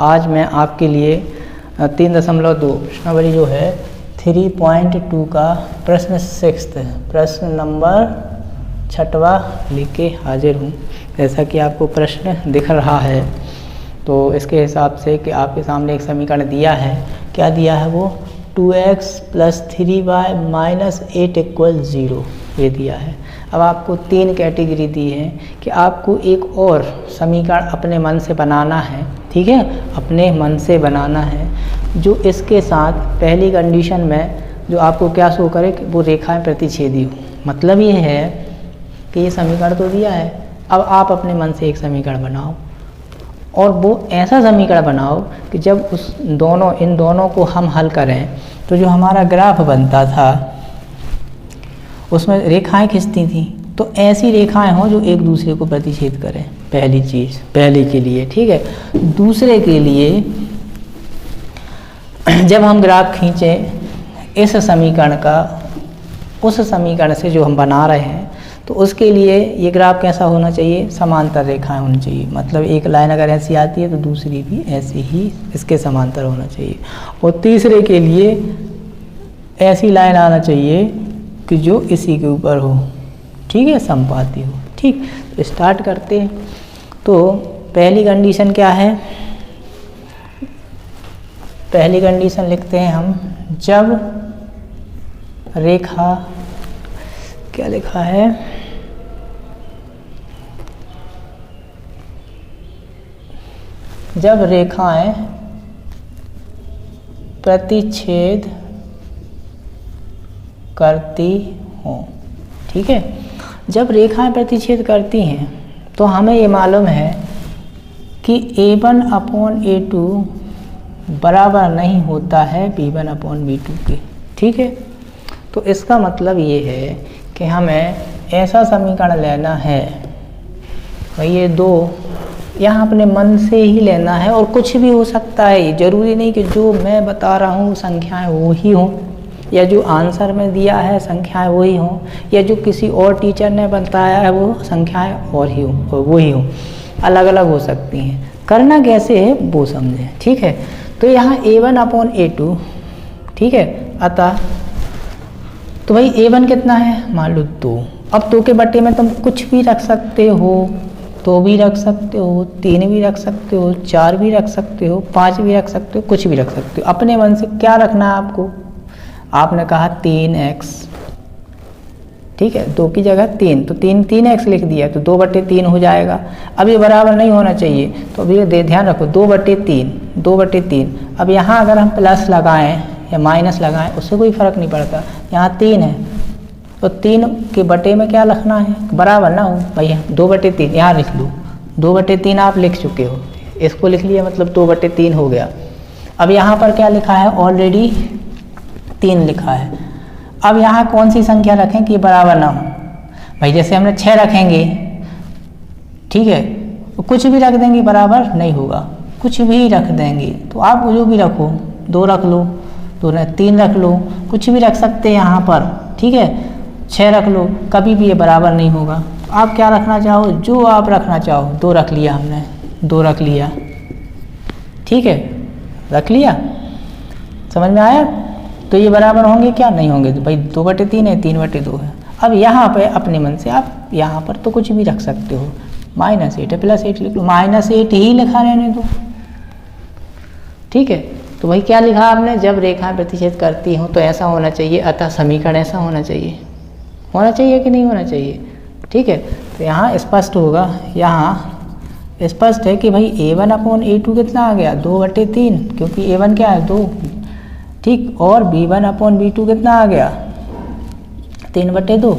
आज मैं आपके लिए 3.2 प्रश्नावली जो है 3.2 का प्रश्न 6 प्रश्न नंबर 6वां लिख के हाजिर हूँ। जैसा कि आपको प्रश्न दिख रहा है तो इसके हिसाब से कि आपके सामने एक समीकरण दिया है। क्या दिया है वो 2x + 3y - 8 = 0 ये दिया है। अब आपको 3 कैटेगरी दी है कि आपको एक और समीकरण अपने मन से बनाना है, ठीक है, अपने मन से बनाना है जो इसके साथ पहली कंडीशन में जो आपको क्या शो करे कि वो रेखाएं प्रतिच्छेदी हो। मतलब ये है कि ये समीकरण तो दिया है, अब आप अपने मन से एक समीकरण बनाओ और वो ऐसा समीकरण बनाओ कि जब इन दोनों को हम हल करें तो जो हमारा ग्राफ बनता था उसमें रेखाएं खिंचती थी, तो ऐसी रेखाएं हों जो एक दूसरे को प्रतिच्छेद करें। पहली चीज़ पहले के लिए, ठीक है। दूसरे के लिए जब हम ग्राफ खींचें इस समीकरण का उस समीकरण से जो हम बना रहे हैं तो उसके लिए ये ग्राफ कैसा होना चाहिए, समांतर रेखाएं होनी चाहिए। मतलब एक लाइन अगर ऐसी आती है तो दूसरी भी ऐसी ही इसके समांतर होना चाहिए। और तीसरे के लिए ऐसी लाइन आना चाहिए कि जो इसी के ऊपर हो, ठीक है, समपाती हो। ठीक, तो स्टार्ट करते हैं। तो पहली कंडीशन क्या है, पहली कंडीशन लिखते हैं हम, जब रेखा क्या लिखा है, जब रेखाएं प्रतिच्छेद करती हों, ठीक है। जब रेखाएं प्रतिच्छेद करती हैं तो हमें ये मालूम है कि A1/A2 बराबर नहीं होता है B1/B2 के, ठीक है। तो इसका मतलब ये है कि हमें ऐसा समीकरण लेना है, भाई ये दो यहाँ अपने मन से ही लेना है और कुछ भी हो सकता है। ज़रूरी नहीं कि जो मैं बता रहा हूँ संख्याएं वो ही हों या जो आंसर में दिया है संख्याएं वही हों या जो किसी और टीचर ने बताया है वो संख्याएं और ही हों, वही हों, अलग अलग हो सकती हैं। करना कैसे है वो समझें, ठीक है। तो यहाँ A1/A2, ठीक है, अतः तो भाई A1 कितना है, मान लो 2। अब 2 के बट्टे में तुम कुछ भी रख सकते हो, 2 भी रख सकते हो, 3 भी रख सकते हो, 4 भी रख सकते हो, 5 भी रख सकते हो, कुछ भी रख सकते हो। अपने मन से क्या रखना है आपको, आपने कहा 3x, ठीक है, 2 की जगह 3, तो 3x लिख दिया तो 2/3 हो जाएगा। अब ये बराबर नहीं होना चाहिए, तो अब ये ध्यान रखो 2/3। अब यहाँ अगर हम प्लस लगाएं या माइनस लगाएं उससे कोई फ़र्क नहीं पड़ता। यहाँ 3 है तो 3 के बटे में क्या लिखना है, बराबर ना हो भैया, 2/3 यहाँ लिख लो। 2/3 आप लिख चुके हो, इसको लिख लिया, मतलब 2/3 हो गया। अब यहाँ पर क्या लिखा है, ऑलरेडी 3 लिखा है। अब यहाँ कौन सी संख्या रखें कि बराबर ना हो, भाई जैसे हमने 6 रखेंगे, ठीक है, तो कुछ भी रख देंगे बराबर नहीं होगा, कुछ भी रख देंगे। तो आप जो भी रखो, 2 रख लो, 3 रख लो, कुछ भी रख सकते हैं यहाँ पर, ठीक है, 6 रख लो, कभी भी ये बराबर नहीं होगा। तो आप क्या रखना चाहो, जो आप रखना चाहो। 2 रख लिया हमने, 2 रख लिया, ठीक है, रख लिया, समझ में आया। तो ये बराबर होंगे क्या, नहीं होंगे, तो भाई 2/3 है, 3/2 है। अब यहाँ पे अपने मन से आप यहाँ पर तो कुछ भी रख सकते हो, -8 है, +8 लिख लो, -8 ही लिखा रहने दो, ठीक है। तो भाई क्या लिखा आपने, जब रेखाएं प्रतिच्छेद करती हों तो ऐसा होना चाहिए, अतः समीकरण ऐसा होना चाहिए कि नहीं होना चाहिए, ठीक है। तो यहाँ स्पष्ट होगा, यहाँ स्पष्ट है कि भाई A1/A2 कितना आ गया, 2/3, क्योंकि A1 क्या है 2, ठीक, और B1/B2 कितना आ गया 3/2।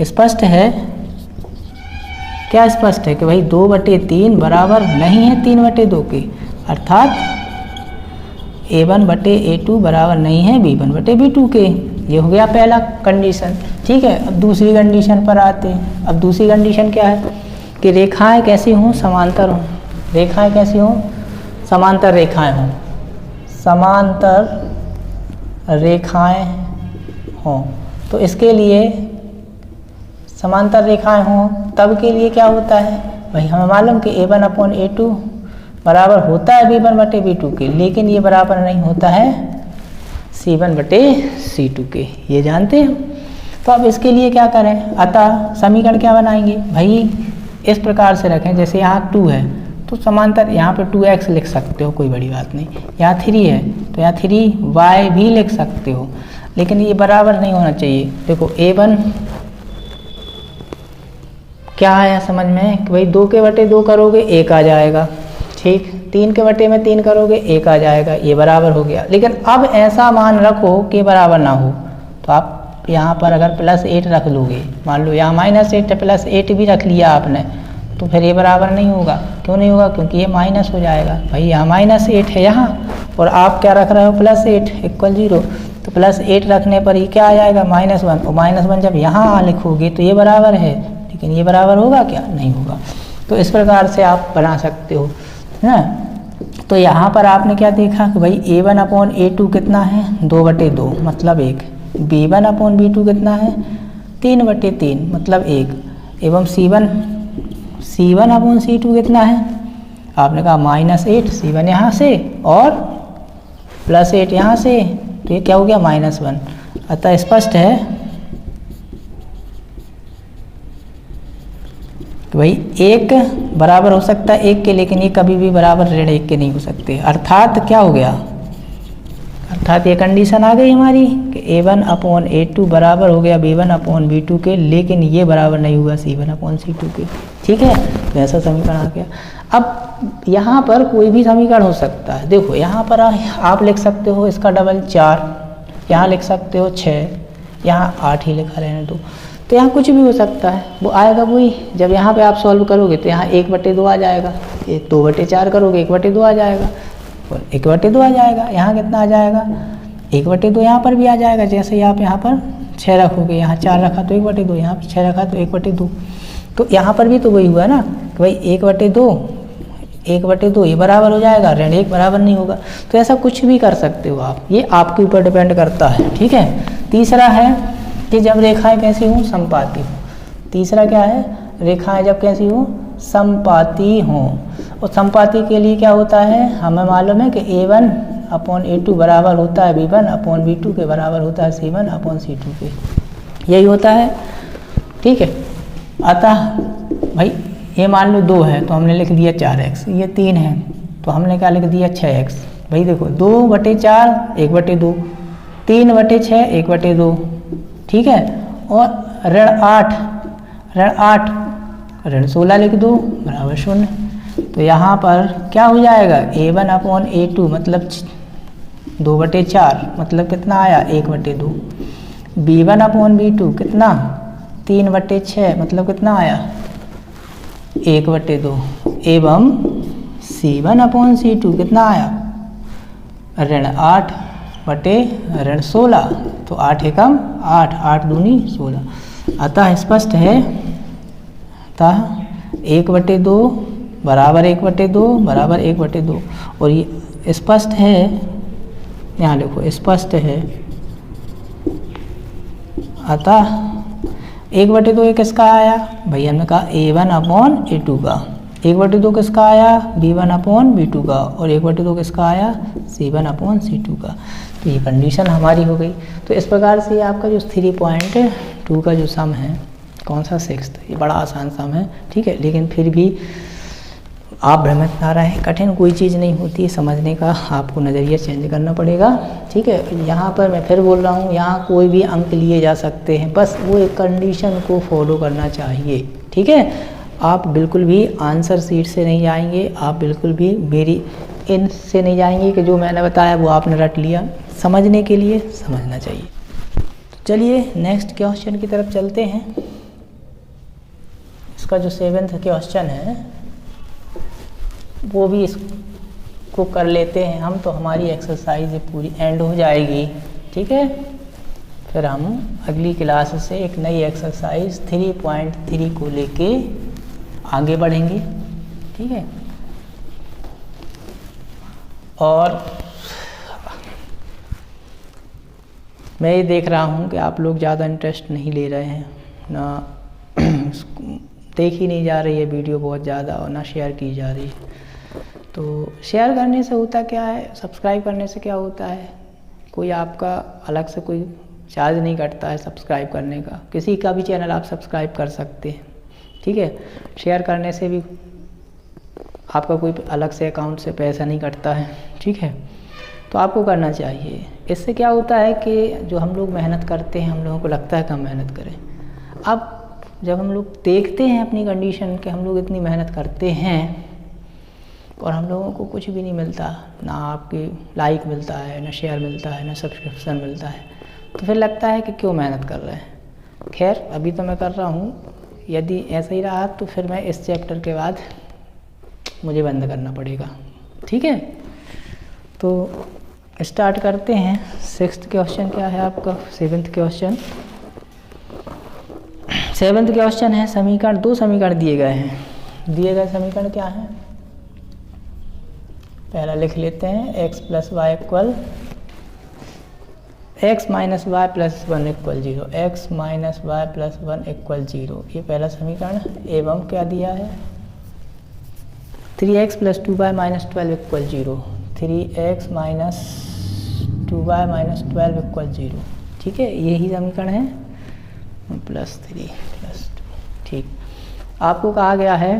स्पष्ट है, क्या स्पष्ट है कि भाई 2/3 बराबर नहीं है 3/2 के, अर्थात A1/A2 बराबर नहीं है B1/B2 के। ये हो गया पहला कंडीशन, ठीक है। अब दूसरी कंडीशन पर आते हैं। अब दूसरी कंडीशन क्या है कि रेखाएं कैसी हों, समांतर हों। रेखाएं कैसी हों, समांतर रेखाएं हों, समांतर रेखाएं हों। तो इसके लिए समांतर रेखाएं हों तब के लिए क्या होता है, भाई हमें मालूम कि A1/A2 बराबर होता है V1/V2 के, लेकिन ये बराबर नहीं होता है C1/C2 के, ये जानते हैं। तो अब इसके लिए क्या करें, अतः समीकरण क्या बनाएंगे भाई, इस प्रकार से रखें, जैसे यहाँ 2 है तो समांतर यहाँ पे 2x लिख सकते हो, कोई बड़ी बात नहीं। यहाँ 3 है तो यहाँ 3y भी लिख सकते हो, लेकिन ये बराबर नहीं होना चाहिए। देखो A1 क्या आया समझ में कि भाई 2/2 करोगे 1 आ जाएगा, ठीक। 3/3 करोगे 1 आ जाएगा, ये बराबर हो गया। लेकिन अब ऐसा मान रखो कि बराबर ना हो, तो आप यहाँ पर अगर +8 रख लोगे, मान लो यहाँ -8 +8 भी रख लिया आपने, तो फिर ये बराबर नहीं होगा। क्यों नहीं होगा, क्योंकि ये माइनस हो जाएगा। भाई यहाँ -8 है यहाँ, और आप क्या रख रहे हो +8 = 0, तो +8 रखने पर ही क्या आ जाएगा -1, और -1 जब यहाँ लिखोगे तो ये बराबर है, लेकिन ये बराबर होगा क्या, नहीं होगा। तो इस प्रकार से आप बना सकते हो, है ना। तो यहाँ पर आपने क्या देखा कि भाई A1/A2 कितना है 2/2 मतलब 1, B1/B2 कितना है 3/3 मतलब 1, एवं C1/C2 कितना है, आपने कहा -8, C1 यहाँ से और +8 यहाँ से, तो ये क्या हो गया -1। अतः स्पष्ट है कि भाई 1 बराबर हो सकता है 1 के, लेकिन ये कभी भी बराबर ऋण 1 के नहीं हो सकते। अर्थात क्या हो गया, अर्थात ये कंडीशन आ गई हमारी कि A1/A2 बराबर हो गया B1/B2 के, लेकिन ये बराबर नहीं हुआ C1/C2 के, ठीक है। तो ऐसा समीकरण आ गया। अब यहाँ पर कोई भी समीकरण हो सकता है। देखो यहाँ पर आप लिख सकते हो इसका डबल 4, यहाँ लिख सकते हो 6, यहाँ 8 ही लिखा रहने दो, तो यहाँ कुछ भी हो सकता है, वो आएगा वही। जब यहाँ पे आप सॉल्व करोगे तो यहाँ 1/2 आ जाएगा, ये 2/4 करोगे 1/2 आ जाएगा, और 1/2 आ जाएगा। यहाँ कितना आ जाएगा 1/2, यहाँ पर भी आ जाएगा। जैसे ही आप यहाँ पर 6 रखोगे, यहाँ 4 रखा तो 1/2, यहाँ पर 6 रखा तो 1/2, तो यहाँ पर भी तो वही हुआ ना कि भाई 1/2 ये बराबर हो जाएगा, ऋण 1 बराबर नहीं होगा। तो ऐसा कुछ भी कर सकते हो आप, ये आपके ऊपर डिपेंड करता है, ठीक है। तीसरा है कि जब रेखाएं कैसी हों, समपाती हों। तीसरा क्या है, रेखाएं जब कैसी हों, समपाती हों। और समपाती के लिए क्या होता है, हमें मालूम है कि A1/A2 बराबर होता है B1/B2 के, बराबर होता है C1/C2 के, यही होता है, ठीक है। अतः भाई ये मान लो 2 है तो हमने लिख दिया 4x, ये 3 है तो हमने क्या लिख दिया 6x। भाई देखो 2/4 1/2, 3/6 1/2, ठीक है। और ऋण 8 ऋण 16 लिख दो बराबर 0। तो यहाँ पर क्या हो जाएगा A1/A2 मतलब 2/4 मतलब कितना आया 1/2, B1/B2 कितना 3/6 मतलब कितना आया 1/2, एवं C1/C2 कितना आया ऋण 8/16, तो 8 एकम 8, 8 दूनी 16। अतः स्पष्ट है, अतः 1/2 बराबर 1/2 बराबर 1/2, और ये स्पष्ट है, यहाँ लिखो स्पष्ट है। अतः 1/2 ये किसका आया, भैया हमने कहा A1/A2 का, 1/2 किसका आया B1/B2 का, और 1/2 किसका आया C1/C2 का। तो ये कंडीशन हमारी हो गई। तो इस प्रकार से आपका जो 3.2 का जो सम है, कौन सा 6th, ये बड़ा आसान सम है, ठीक है। लेकिन फिर भी आप भ्रमित ना रहें, कठिन कोई चीज़ नहीं होती है, समझने का आपको नज़रिया चेंज करना पड़ेगा, ठीक है। यहाँ पर मैं फिर बोल रहा हूँ, यहाँ कोई भी अंक लिए जा सकते हैं, बस वो एक कंडीशन को फॉलो करना चाहिए, ठीक है। आप बिल्कुल भी आंसर शीट से नहीं जाएंगे, आप बिल्कुल भी मेरी इन से नहीं जाएंगे कि जो मैंने बताया वो आपने रट लिया। समझने के लिए समझना चाहिए। तो चलिए नेक्स्ट क्वेश्चन की तरफ चलते हैं। इसका जो 7th क्वेश्चन है वो भी इसको कर लेते हैं हम, तो हमारी एक्सरसाइज पूरी एंड हो जाएगी, ठीक है। फिर हम अगली क्लास से एक नई एक्सरसाइज 3.3 को लेके आगे बढ़ेंगे, ठीक है। और मैं ये देख रहा हूँ कि आप लोग ज़्यादा इंटरेस्ट नहीं ले रहे हैं ना, देखी नहीं जा रही है वीडियो बहुत ज़्यादा, और ना शेयर की जा रही है। तो तो शेयर करने से होता क्या है, सब्सक्राइब करने से क्या होता है, कोई आपका अलग से कोई चार्ज नहीं कटता है सब्सक्राइब करने का, किसी का भी चैनल आप सब्सक्राइब कर सकते हैं, ठीक है। शेयर करने से भी आपका कोई अलग से अकाउंट से पैसा नहीं कटता है, ठीक है। तो आपको करना चाहिए। इससे क्या होता है कि जो हम लोग मेहनत करते हैं, हम लोगों को लगता है कम मेहनत करें। अब जब हम लोग देखते हैं अपनी कंडीशन कि हम लोग इतनी मेहनत करते हैं और हम लोगों को कुछ भी नहीं मिलता, ना आपकी लाइक मिलता है, ना शेयर मिलता है, ना सब्सक्रिप्शन मिलता है, तो फिर लगता है कि क्यों मेहनत कर रहे हैं। खैर अभी तो मैं कर रहा हूँ, यदि ऐसा ही रहा तो फिर मैं इस चैप्टर के बाद मुझे बंद करना पड़ेगा, ठीक है। तो स्टार्ट करते हैं। 6th क्वेश्चन क्या है आपका, 7th क्वेश्चन। 7th क्वेश्चन है समीकरण, 2 समीकरण दिए गए हैं। दिए गए समीकरण क्या हैं, पहला लिख लेते हैं, x + y equal x - y + 1 equal 0, x - y + 1 equal 0, ये पहला समीकरण। एवं क्या दिया है, 3x + 2y - 12 equal 0, 3x - 2y - 12 equal 0, ठीक है, यही समीकरण है। +3 + 2, ठीक। आपको कहा गया है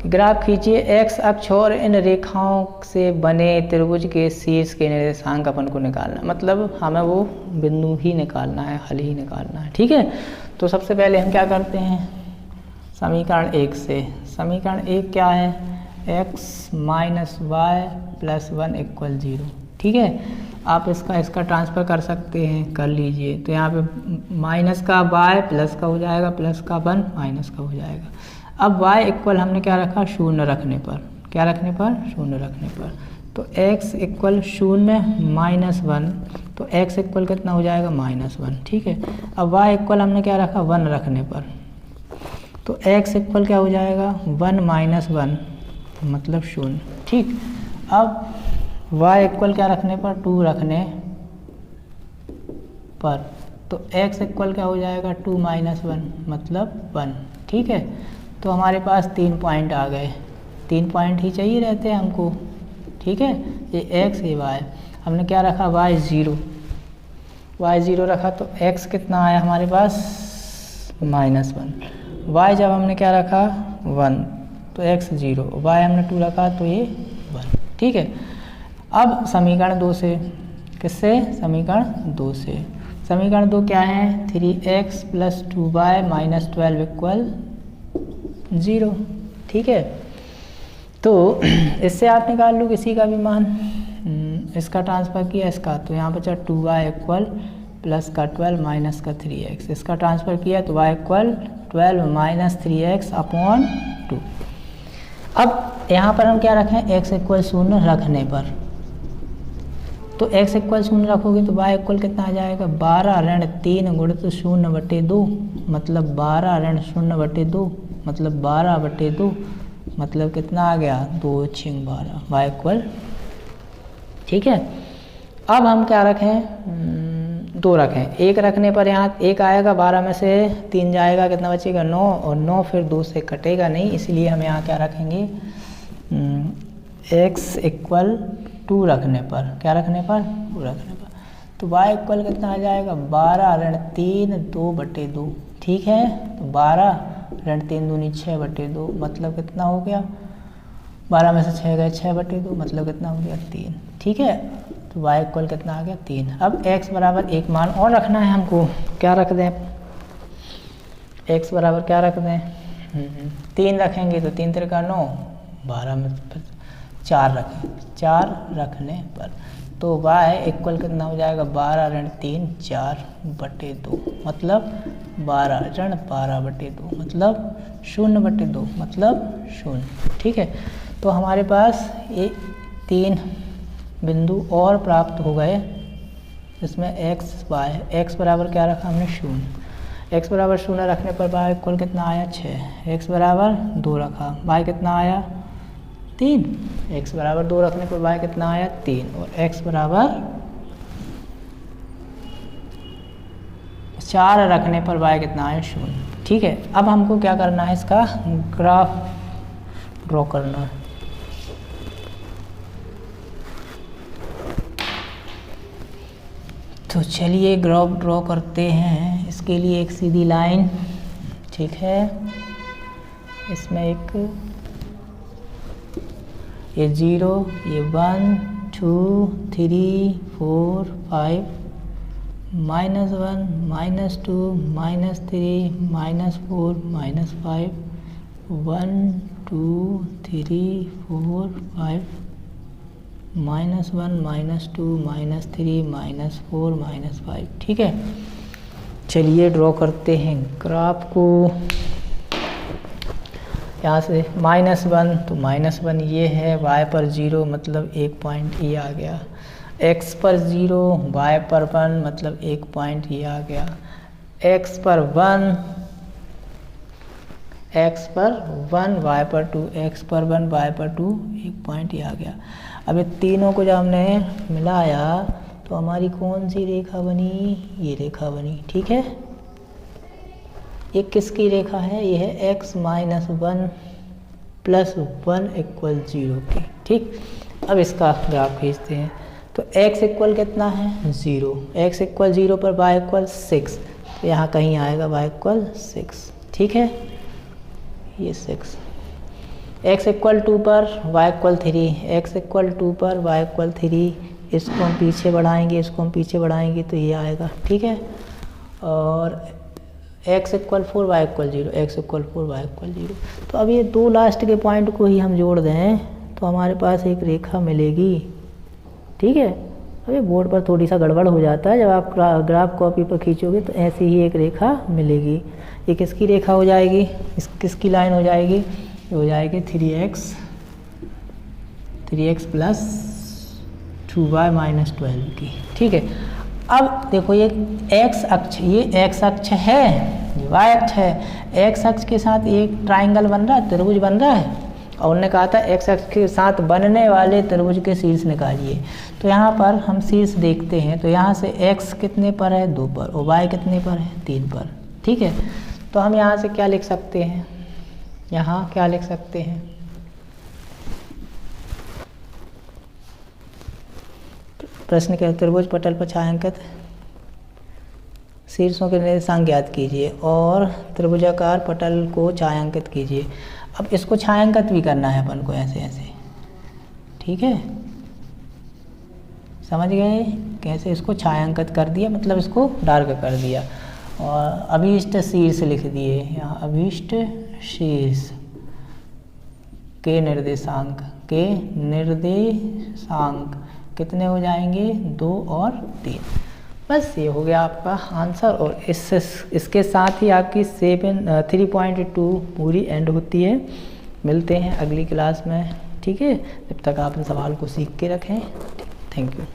कि ग्राफ खींचिए, x अक्ष और इन रेखाओं से बने त्रिभुज के शीर्ष के निर्देशांक अपन को निकालना, मतलब हमें वो बिंदु ही निकालना है, हल ही निकालना है, ठीक है। तो सबसे पहले हम क्या करते हैं, समीकरण 1 से। समीकरण 1 क्या है, x - y + 1 इक्वल 0, ठीक है। आप इसका ट्रांसफ़र कर सकते हैं, कर लीजिए। तो यहाँ पे माइनस का y प्लस का हो जाएगा, प्लस का 1 माइनस का हो जाएगा। अब y इक्वल हमने क्या रखा, 0 रखने पर, क्या रखने पर, 0 रखने पर। तो x इक्वल 0 - 1, तो x इक्वल कितना हो जाएगा, -1, ठीक है। अब y इक्वल हमने क्या रखा, 1 रखने पर, तो x इक्वल क्या हो जाएगा, 1 - 1 मतलब 0, ठीक। अब y इक्वल क्या रखने पर, 2 रखने पर, तो x इक्वल क्या हो जाएगा, 2 - 1 मतलब 1, ठीक है। तो हमारे पास 3 पॉइंट आ गए, 3 पॉइंट ही चाहिए रहते हैं हमको, ठीक है। ये x ये y, हमने क्या रखा, y 0 रखा, तो x कितना आया हमारे पास, -1। y जब हमने क्या रखा, 1, तो x 0, y हमने 2 रखा, तो ये 1, ठीक है। अब समीकरण 2 से, किससे, समीकरण 2 से। समीकरण 2 क्या है, 3x + 2y - 12 इक्वल 0, ठीक है। तो इससे आप निकाल लो किसी का भी मान, इसका ट्रांसफ़र किया इसका, तो यहाँ बचा 2y इक्वल प्लस का 12 माइनस का 3x, इसका ट्रांसफ़र किया तो y इक्वल 12 - 3x अपॉन 2। अब यहाँ पर हम क्या रखें, x इक्वल 0 रखने पर, तो x इक्वल 0 रखोगे तो y इक्वल कितना आ जाएगा, 12 - 3 × 0/2 मतलब 12 - 0/2 मतलब 12/2 मतलब कितना आ गया, 2 × 6 = 12, y इक्वल, ठीक है। अब हम क्या रखें, 2 रखें, 1 रखने पर यहाँ 1 आएगा, 12 में से 3 जाएगा, कितना बचेगा, 9, और 9 फिर 2 से कटेगा नहीं, इसलिए हम यहाँ क्या रखेंगे, x इक्वल 2 रखने पर, क्या रखने पर, 2 रखने पर, तो y इक्वल कितना आ जाएगा, 12 - 3 2/2, ठीक है। तो 12 - 3 दूनी 6/2 मतलब कितना हो गया, 12 में से 6 गए 6/2 मतलब कितना हो गया, 3, ठीक है। तो y इक्वल कितना आ गया, 3। अब x बराबर एक मान और रखना है हमको, क्या रख दें, x बराबर क्या रख दें, 3 रखेंगे तो 3 × 3 = 9, 12 में 4 रखें, 4 रखने पर, तो y इक्वल कितना हो जाएगा, 12 - 3 4/2 मतलब 12 - 12/2 मतलब 0/2 मतलब 0, ठीक है। तो हमारे पास ये 3 बिंदु और प्राप्त हो गए, इसमें x y, x बराबर क्या रखा हमने, 0, x बराबर 0 रखने पर y इक्वल कितना आया, 6, x बराबर 2 रखा, y कितना आया, 3, x बराबर 2 रखने पर y कितना आया, 3, और x बराबर 4 रखने पर y कितना आया, 0, ठीक है। अब हमको क्या करना है, इसका ग्राफ ड्रॉ करना है। तो चलिए ग्राफ ड्रॉ करते हैं। इसके लिए एक सीधी लाइन, ठीक है, इसमें एक ये 0, ये 1 2 3 4 5, -1 -2 -3 -4 -5, 1 2 3 4 5, -1 -2 -3 -4 -5, ठीक है। चलिए ड्रॉ करते हैं ग्राफ को। यहाँ से -1 तो -1 ये है, y पर 0 मतलब एक पॉइंट ये आ गया, x पर 0 y पर 1 मतलब एक पॉइंट ये आ गया, x पर 1 y पर 2, x पर 1 y पर 2 एक पॉइंट ये आ गया। अब ये तीनों को जब हमने मिलाया तो हमारी कौन सी रेखा बनी, ये रेखा बनी, ठीक है। ये किसकी रेखा है, ये है x - 1 + 1 = 0 की, ठीक। अब इसका ग्राफ खींचते हैं। तो x इक्वल कितना है 0, x इक्वल 0 पर y इक्वल 6, तो यहाँ कहीं आएगा y इक्वल 6, ठीक है, ये 6। x इक्वल 2 पर y इक्वल 3, x इक्वल 2 पर y इक्वल 3, इसको हम पीछे बढ़ाएंगे, इसको हम पीछे बढ़ाएंगे तो ये आएगा, ठीक है। और x equal 4 y equal 0, x equal 4 y equal 0। तो अब ये दो लास्ट के पॉइंट को ही हम जोड़ दें तो हमारे पास एक रेखा मिलेगी, ठीक है। अब ये बोर्ड पर थोड़ी सा गड़बड़ हो जाता है, जब आप ग्राफ कॉपी पर खींचोगे तो ऐसी ही एक रेखा मिलेगी। ये किसकी रेखा हो जाएगी, किसकी लाइन हो जाएगी, ये हो जाएगी 3x + 2y - 12 की, ठीक है। अब देखो ये x अक्ष, ये x अक्ष है, ये y अक्ष है, x अक्ष के साथ एक ट्राइंगल बन रहा है, त्रिभुज बन रहा है, और उन्होंने कहा था x अक्ष के साथ बनने वाले त्रिभुज के शीर्ष निकालिए। तो यहाँ पर हम शीर्ष देखते हैं, तो यहाँ से x कितने पर है 2 पर, और y कितने पर है 3 पर, ठीक है। तो हम यहाँ से क्या लिख सकते हैं, यहाँ क्या लिख सकते हैं, प्रश्न के त्रिभुज पटल पर छायांकित शीर्षों के निर्देशांक ज्ञात कीजिए और त्रिभुजाकार पटल को छायांकित कीजिए। अब इसको छायांकित भी करना है अपन को, ऐसे ऐसे, ठीक है, समझ गए कैसे। इसको छायांकित कर दिया मतलब इसको डार्क कर दिया, और अभीष्ट शीर्ष लिख दिए यहाँ, अभीष्ट शीर्ष के निर्देशांक कितने हो जाएंगे 2 और 3। बस ये हो गया आपका आंसर, और इसके साथ ही आपकी 3.2 पूरी एंड होती है। मिलते हैं अगली क्लास में, ठीक है। जब तक आप इन सवाल को सीख के रखें, थैंक यू।